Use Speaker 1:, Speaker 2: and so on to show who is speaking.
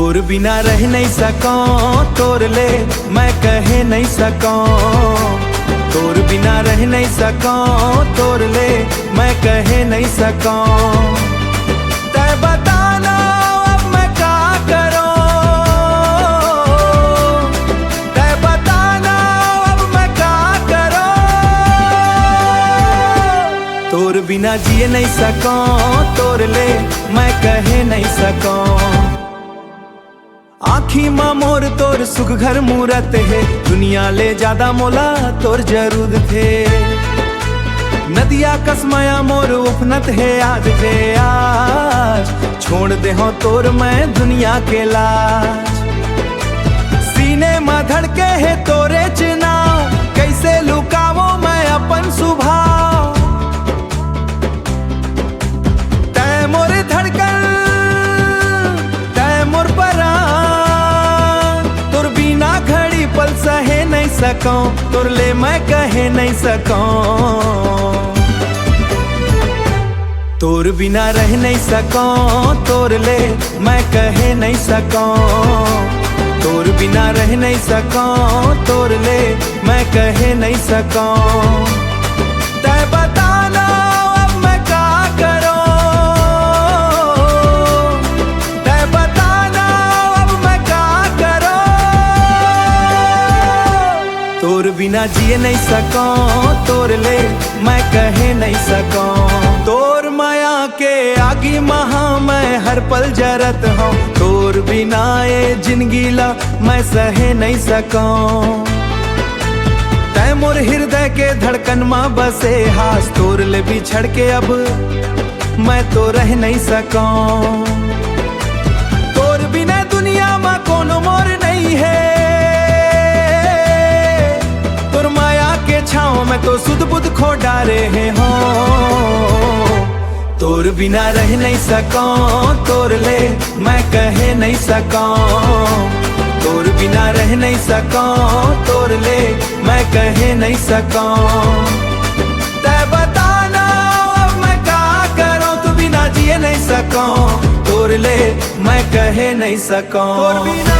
Speaker 1: तोर बिना रह नहीं सकूं, तोर ले मैं कह नहीं सकूं। तोर बिना रह नहीं सकूं, तोर ले मैं कह नहीं सकूं। तै बताना अब मैं क्या करूं, तै बताना अब मैं क्या करूं। तोर बिना जिए नहीं सकूं, तोर ले मैं कह नहीं सकूं। आँखी माँ मोर तोर सुख घर मूरत है, दुनिया ले ज्यादा मोला तोर जरूरत है। नदिया कसमया मोर उफनत है आज रे आज, छोड़ दे हो तोर मैं दुनिया के लाज। सीने में धड़के है तोरे चुनाव, कैसे लुकावो मैं अपन स्वभाव। तै मोर धड़कन तै मोर परान, तोर बिना घड़ी पल सहे नहीं सकूं, तोर ले मैं कहे नहीं सकूं। तोर बिना रह नहीं सकूं, तोर ले मैं कहे नहीं सकूं। तोर बिना रह नहीं सकूं, तोर ले मैं कहे नहीं सकूं। तै बताना अब मैं क्या करूं, तै बताना अब मैं क्या करूं। तोर बिना जिए नहीं सकूं, तोर ले मैं कहे नहीं सकूं। तोर माया के आगे महा मैं हर पल जरत हूँ, तोर बिना ये जिंदगी ला मैं सहे नहीं सकूं। तै मोर हृदय के धड़कन माँ बसे हास, तोर ले बिछड़ के अब मैं तो रह नहीं सकूं। तोर बिना दुनिया में कोनो मोर नहीं है, तोर माया के छाँव में तो सुध बुध खो डारे हो। तोर बिना रह नहीं सकूं, तोर ले मैं कहे नहीं सकूं। तोर बिना रह नहीं सकूं, तोर ले मैं कहे नहीं सकूं। तै बताना अब मैं क्या करूं, तू बिना जिए नहीं सकूं, तोर ले मैं कहे नहीं सकूं। तोर बिना